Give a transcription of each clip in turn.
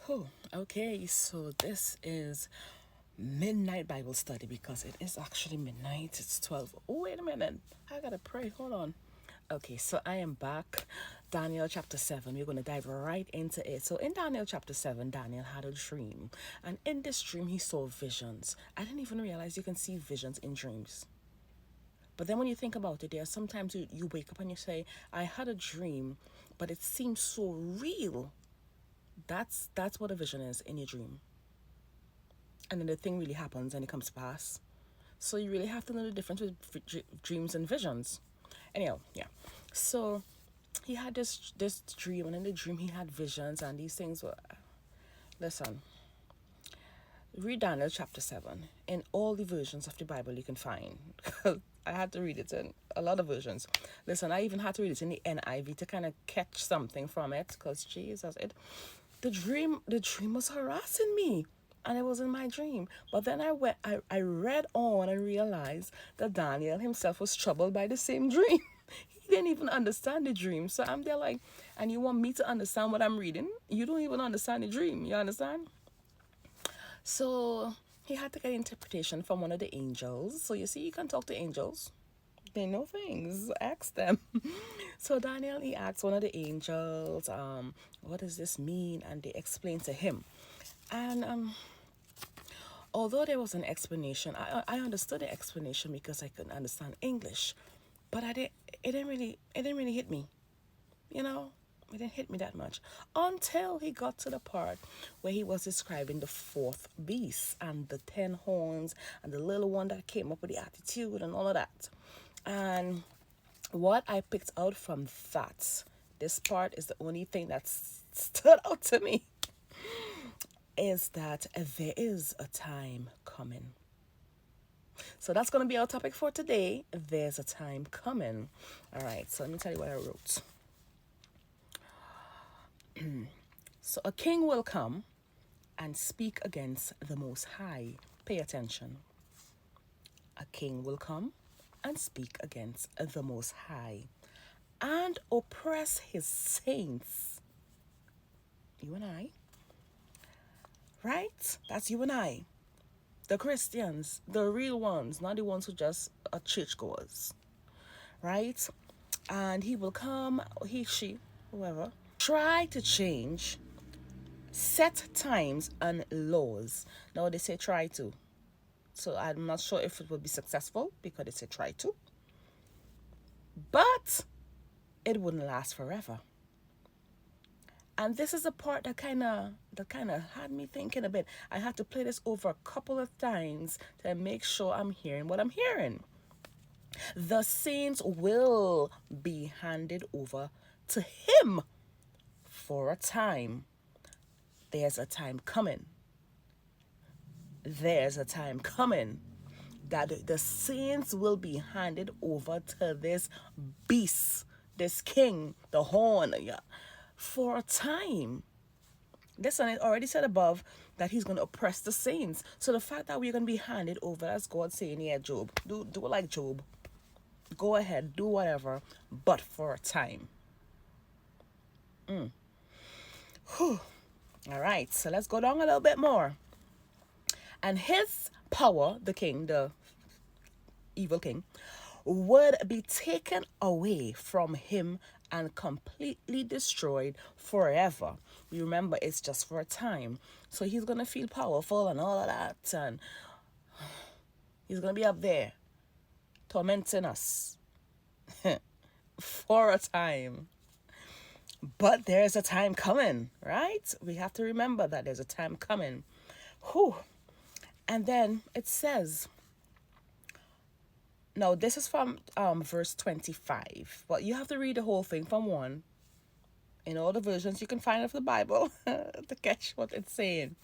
Oh, okay, so this is midnight Bible study because it is actually midnight. It's 12. Oh, wait a minute. I gotta pray. Hold on. Okay, so I am back. Daniel chapter 7. We're going to dive right into it. So, in Daniel chapter 7, Daniel had a dream. And in this dream, he saw visions. I didn't even realize you can see visions in dreams. But then when you think about it, there are sometimes you wake up and you say, I had a dream, but it seems so real. That's what a vision is in your dream. And then the thing really happens and it comes to pass. So you really have to know the difference with dreams and visions. Anyhow, yeah. So he had this dream, and in the dream he had visions, and these things were. Listen, read Daniel chapter 7 in all the versions of the Bible you can find. I had to read it in a lot of versions. Listen, I even had to read it in the NIV to kind of catch something from it, because Jesus, the dream was harassing me, and it was in my dream. But then I read on and realized that Daniel himself was troubled by the same dream. He didn't even understand the dream. So I'm there like, and you want me to understand what I'm reading? You don't even understand the dream. You understand? So he had to get interpretation from one of the angels. So you see, you can talk to angels. They know things. Ask them. So Daniel, he asked one of the angels, what does this mean? And they explained to him. And although there was an explanation, I understood the explanation because I couldn't understand English. But I didn't it didn't really hit me. You know? It didn't hit me that much until he got to the part where he was describing the fourth beast and the 10 horns and the little one that came up with the attitude and all of that. And what I picked out from that, this part is the only thing that stood out to me, is that there is a time coming. So that's going to be our topic for today. There's a time coming. All right, so let me tell you what I wrote. So a king will come and speak against the Most High. Pay attention. A king will come and speak against the Most High and oppress his saints. You and I. Right? That's you and I. The Christians, the real ones, not the ones who just are churchgoers. Right? And he will come, he, she, whoever, try to change set times and laws. Now they say try to. So I'm not sure if it will be successful because they say try to. But it wouldn't last forever. And this is the part that kind of had me thinking a bit. I had to play this over a couple of times to make sure I'm hearing what I'm hearing. The saints will be handed over to him for a time. There's a time coming. There's a time coming that the saints will be handed over to this beast, this king, the horn, yeah, for a time. This one, it already said above that he's going to oppress the saints. So the fact that we're going to be handed over, that's God saying, yeah, Job, do it like Job. Go ahead, do whatever, but for a time. Whew. All right, so let's go down a little bit more. And his power, the king, the evil king, would be taken away from him and completely destroyed forever. You remember, it's just for a time. So he's going to feel powerful and all of that. And he's going to be up there tormenting us for a time. But there's a time coming, right? We have to remember that there's a time coming. Whew. And then it says, now this is from verse 25, but you have to read the whole thing from 1 in all the versions you can find of the Bible to catch what it's saying.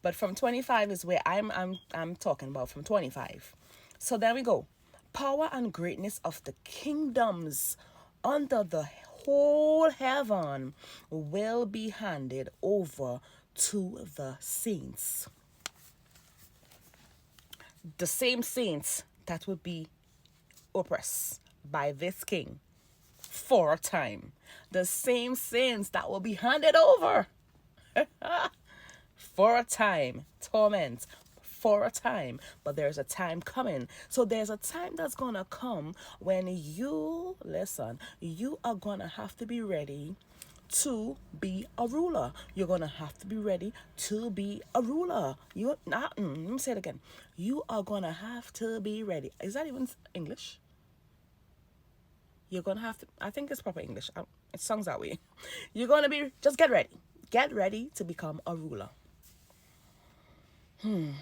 But from 25 is where I'm talking about, from 25. So there we go. Power and greatness of the kingdoms under the whole heaven will be handed over to the saints. The same saints that would be oppressed by this king for a time. The same saints that will be handed over. For a time, torment for a time, but there's a time coming. So there's a time that's gonna come when you listen, you are gonna have to be ready to be a ruler. You're gonna have to be ready to be a ruler. You not let me say it again. You are gonna have to be ready. Is that even English? You're gonna have to. I think it's proper English. It sounds that way. You're gonna be. Just get ready. Get ready to become a ruler.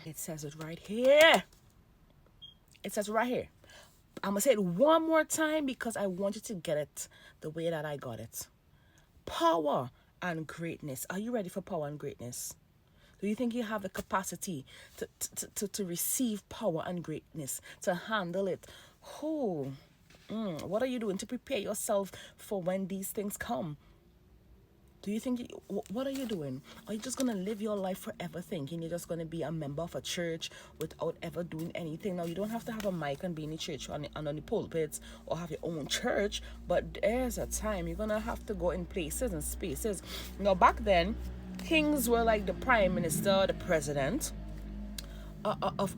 It says it right here. It says right here. I'm gonna say it one more time because I want you to get it the way that I got it. Power and greatness. Are you ready for power and greatness? Do you think you have the capacity to receive power and greatness, to handle it? Oh, what are you doing to prepare yourself for when these things come? Do you think, what are you doing? Are you just going to live your life forever thinking you're just going to be a member of a church without ever doing anything? Now, you don't have to have a mic and be in the church and on the pulpits or have your own church, but there's a time you're going to have to go in places and spaces. Now, back then, kings were like the prime minister, the president of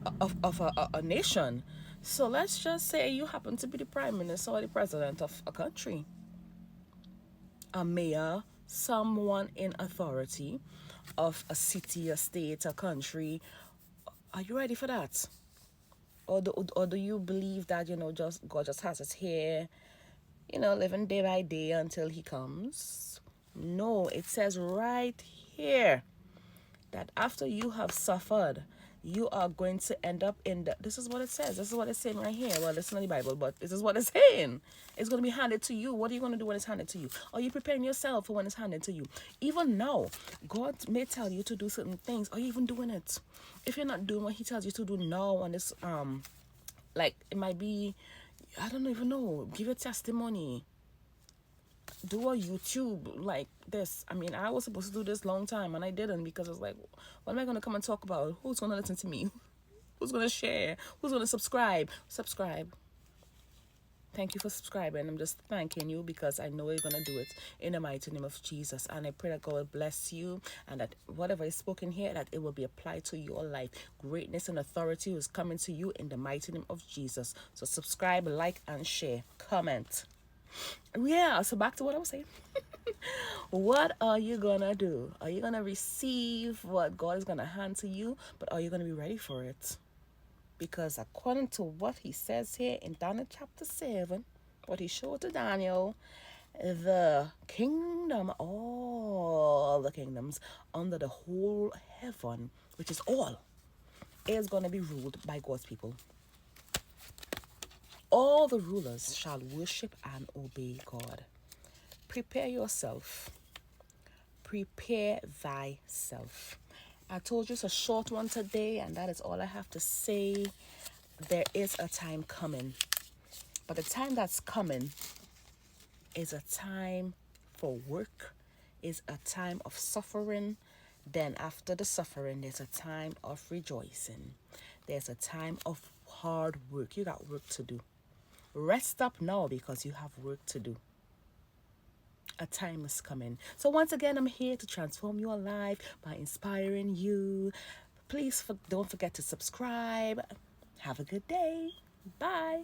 a nation. So let's just say you happen to be the prime minister or the president of a country, a mayor, someone in authority of a city, a state, a country. Are you ready for that? Or do you believe that, just God just has us here, living day by day until he comes? No, it says right here that after you have suffered, you are going to end up this is what it says. This is what it's saying right here. Well, it's not the Bible, but this is what it's saying. It's going to be handed to you. What are you going to do when it's handed to you? Are you preparing yourself for when it's handed to you? Even now, God may tell you to do certain things. Are you even doing it? If you're not doing what he tells you to do now on this, like it might be, I don't even know, give a testimony. Do a YouTube like this. I mean, I was supposed to do this long time and I didn't because I was like, what am I going to come and talk about? Who's going to listen to me? Who's going to share? Who's going to subscribe? Subscribe. Thank you for subscribing. I'm just thanking you because I know you're going to do it in the mighty name of Jesus. And I pray that God will bless you and that whatever is spoken here, that it will be applied to your life. Greatness and authority is coming to you in the mighty name of Jesus. So subscribe, like, and share. Comment. Yeah, so back to what I was saying. What are you gonna do? Are you gonna receive what God is gonna hand to you? But are you gonna be ready for it? Because according to what he says here in Daniel chapter 7, what he showed to Daniel, the kingdom, all the kingdoms under the whole heaven, which is all, is gonna be ruled by God's people. All the rulers shall worship and obey God. Prepare yourself. Prepare thyself. I told you it's a short one today, and that is all I have to say. There is a time coming. But the time that's coming is a time for work, is a time of suffering. Then after the suffering, there's a time of rejoicing. There's a time of hard work. You got work to do. Rest up now because you have work to do. A time is coming. So once again, I'm here to transform your life by inspiring you. Please don't forget to subscribe. Have a good day. Bye.